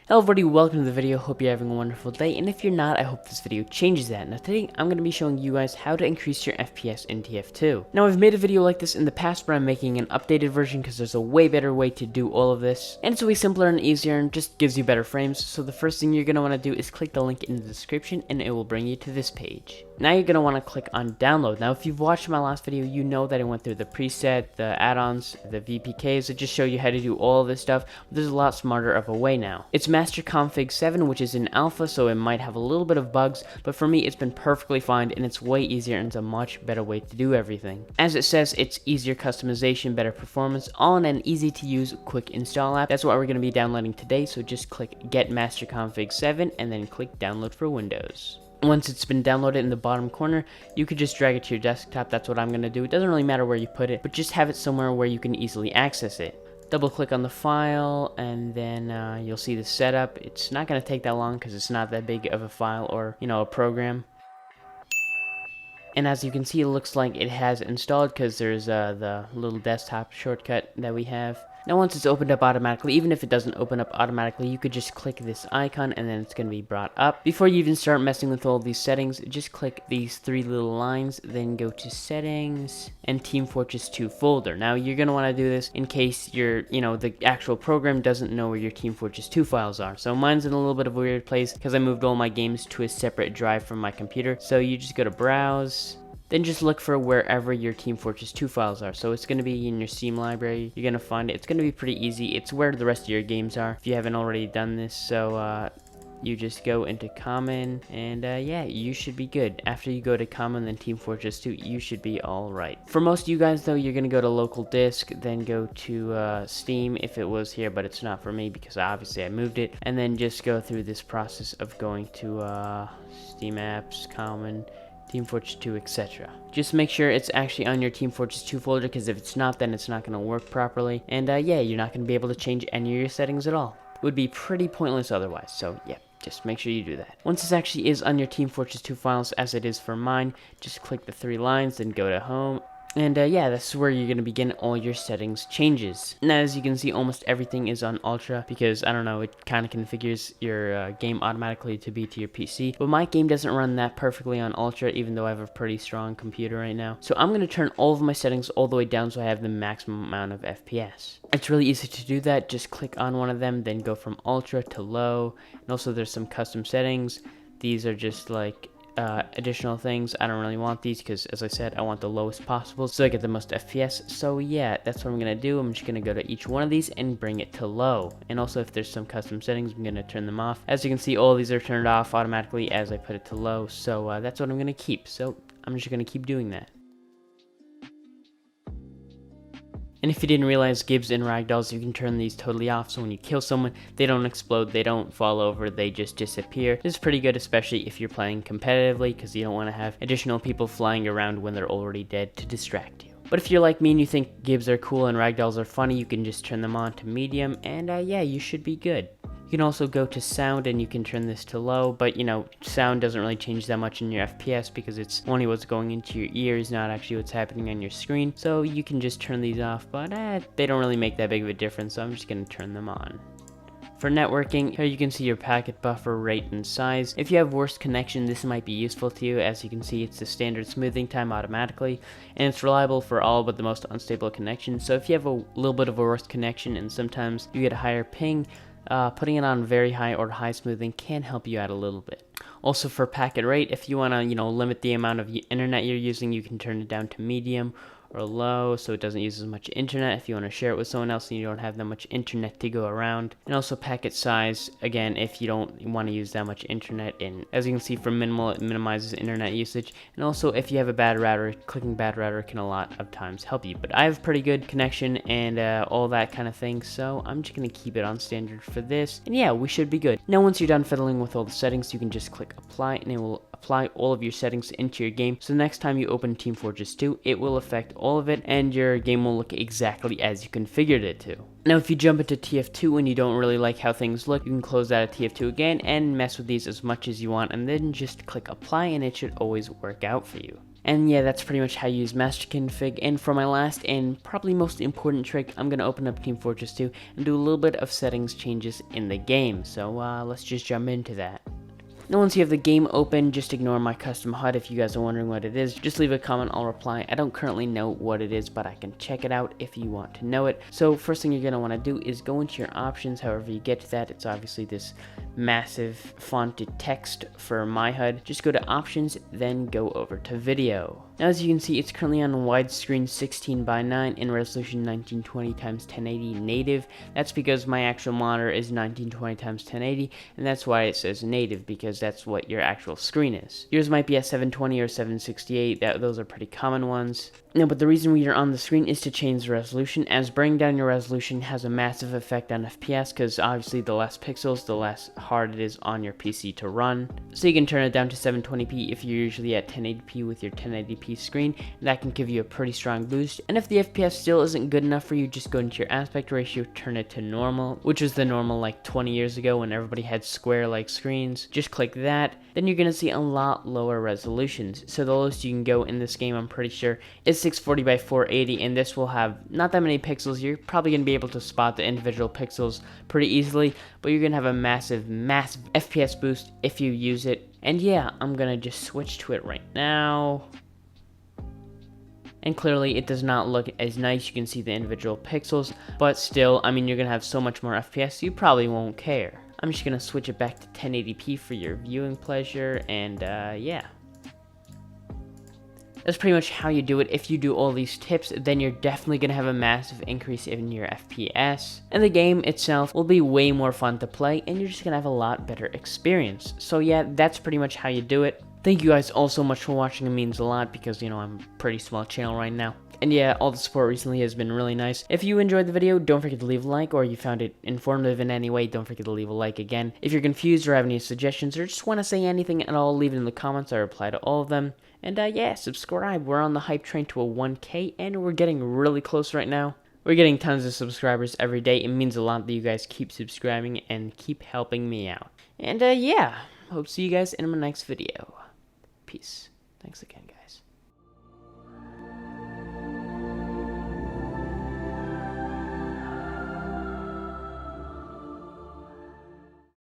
Hello everybody, welcome to the video. Hope you're having a wonderful day, and if you're not, I hope this video changes that. Now today, I'm going to be showing you guys how to increase your FPS in TF2. Now I've made a video like this in the past, but I'm making an updated version because there's a way better way to do all of this. And it's way simpler and easier and just gives you better frames. So the first thing you're going to want to do is click the link in the description and it will bring you to this page. Now you're going to want to click on download. Now if you've watched my last video, you know that I went through the preset, the add-ons, the VPKs, that just show you how to do all of this stuff. But there's a lot smarter of a way now. It's master config 7, which is in alpha, so it might have a little bit of bugs, but for me it's been perfectly fine and it's way easier and it's a much better way to do everything. As it says, it's easier customization, better performance, all in an easy to use quick install app. That's what we're going to be downloading today, so just click get master config 7 and then click download for Windows. Once it's been downloaded in the bottom corner, you could just drag it to your desktop. That's what I'm going to do. It doesn't really matter where you put it, but just have it somewhere where you can easily access it. Double click on the file and then you'll see the setup. It's not going to take that long because it's not that big of a file or, a program. And as you can see, it looks like it has installed because there's the little desktop shortcut that we have. Now once it's opened up automatically, even if it doesn't open up automatically, you could just click this icon and then it's going to be brought up. Before you even start messing with all these settings, just click these three little lines, then go to settings and Team Fortress 2 folder. Now you're going to want to do this in case the actual program doesn't know where your Team Fortress 2 files are. So mine's in a little bit of a weird place because I moved all my games to a separate drive from my computer. So you just go to browse. Then just look for wherever your Team Fortress 2 files are. So it's going to be in your Steam library. You're going to find it. It's going to be pretty easy. It's where the rest of your games are if you haven't already done this. So you just go into common and yeah, you should be good. After you go to common then Team Fortress 2, you should be alright. For most of you guys though, you're going to go to local disk, then go to Steam if it was here, but it's not for me because obviously I moved it. And then just go through this process of going to Steam apps, common, Team Fortress 2, etc. Just make sure it's actually on your Team Fortress 2 folder, because if it's not, then it's not going to work properly. And yeah, you're not going to be able to change any of your settings at all. It would be pretty pointless otherwise, so yeah. Just make sure you do that. Once this actually is on your Team Fortress 2 files, as it is for mine, just click the three lines, then go to home. And yeah, that's where you're going to begin all your settings changes. Now, as you can see, almost everything is on Ultra because, I don't know, it kind of configures your game automatically to be to your PC. But my game doesn't run that perfectly on Ultra, even though I have a pretty strong computer right now. So I'm going to turn all of my settings all the way down so I have the maximum amount of FPS. It's really easy to do that. Just click on one of them, then go from Ultra to low. And also there's some custom settings. These are just like additional things. I don't really want these because, as I said, I want the lowest possible so I get the most FPS. So yeah, that's what I'm gonna do. I'm just gonna go to each one of these and bring it to low. And also if there's some custom settings, I'm gonna turn them off. As you can see, all these are turned off automatically as I put it to low. So that's what I'm gonna keep. So I'm just gonna keep doing that. And if you didn't realize, gibs and ragdolls, you can turn these totally off, so when you kill someone, they don't explode, they don't fall over, they just disappear. This is pretty good, especially if you're playing competitively, because you don't want to have additional people flying around when they're already dead to distract you. But if you're like me and you think gibs are cool and ragdolls are funny, you can just turn them on to medium, and yeah, you should be good. You can also go to sound and you can turn this to low, but sound doesn't really change that much in your FPS because it's only what's going into your ears, not actually what's happening on your screen. So you can just turn these off, but they don't really make that big of a difference, so I'm just going to turn them on. For networking, here you can see your packet buffer rate and size. If you have worst connection, this might be useful to you. As you can see, it's the standard smoothing time automatically, and it's reliable for all but the most unstable connections. So if you have a little bit of a worst connection and sometimes you get a higher ping, putting it on very high or high smoothing can help you out a little bit. Also for packet rate, if you want to limit the amount of internet you're using, you can turn it down to medium or low so it doesn't use as much internet if you want to share it with someone else and you don't have that much internet to go around. And also packet size, again, if you don't want to use that much internet. And as you can see, for minimal, it minimizes internet usage. And also if you have a bad router, clicking bad router can a lot of times help you. But I have pretty good connection and all that kind of thing, so I'm just going to keep it on standard for this. And yeah, we should be good. Now once you're done fiddling with all the settings, you can just click apply and it will apply all of your settings into your game. So the next time you open Team Fortress 2, it will affect all of it and your game will look exactly as you configured it to. Now if you jump into TF2 and you don't really like how things look, you can close out of TF2 again and mess with these as much as you want and then just click apply and it should always work out for you. And yeah, that's pretty much how you use master config. And for my last and probably most important trick, I'm going to open up Team Fortress 2 and do a little bit of settings changes in the game. So let's just jump into that. Now once you have the game open, just ignore my custom HUD if you guys are wondering what it is. Just leave a comment, I'll reply. I don't currently know what it is, but I can check it out if you want to know it. So first thing you're going to want to do is go into your options, however you get to that. It's obviously this massive fonted text for my HUD. Just go to options, then go over to video. Now as you can see, it's currently on widescreen 16:9 in resolution 1920x1080 native. That's because my actual monitor is 1920x1080, and that's why it says native, because that's what your actual screen is. Yours might be at 720 or 768, those are pretty common ones. No, but the reason you're on the screen is to change the resolution, as bringing down your resolution has a massive effect on FPS, because obviously the less pixels, the less hard it is on your PC to run. So you can turn it down to 720p if you're usually at 1080p with your 1080p screen, and that can give you a pretty strong boost. And if the FPS still isn't good enough for you, just go into your aspect ratio, turn it to normal, which was the normal like 20 years ago when everybody had square like screens. Just click that, then you're going to see a lot lower resolutions. So the lowest you can go in this game, I'm pretty sure, is 640 by 480, and this will have not that many pixels. You're probably going to be able to spot the individual pixels pretty easily, but you're going to have a massive FPS boost if you use it. And yeah, I'm going to just switch to it right now. And clearly it does not look as nice. You can see the individual pixels, but still, I mean, you're going to have so much more FPS, you probably won't care. I'm just going to switch it back to 1080p for your viewing pleasure, and yeah. That's pretty much how you do it. If you do all these tips, then you're definitely going to have a massive increase in your FPS. And the game itself will be way more fun to play, and you're just going to have a lot better experience. So yeah, that's pretty much how you do it. Thank you guys all so much for watching. It means a lot because, you know, I'm a pretty small channel right now. And yeah, all the support recently has been really nice. If you enjoyed the video, don't forget to leave a like, or you found it informative in any way, don't forget to leave a like again. If you're confused or have any suggestions or just want to say anything at all, leave it in the comments. I reply to all of them. And yeah, subscribe. We're on the hype train to a 1K, and we're getting really close right now. We're getting tons of subscribers every day. It means a lot that you guys keep subscribing and keep helping me out. And yeah, hope to see you guys in my next video. Peace. Thanks again, guys.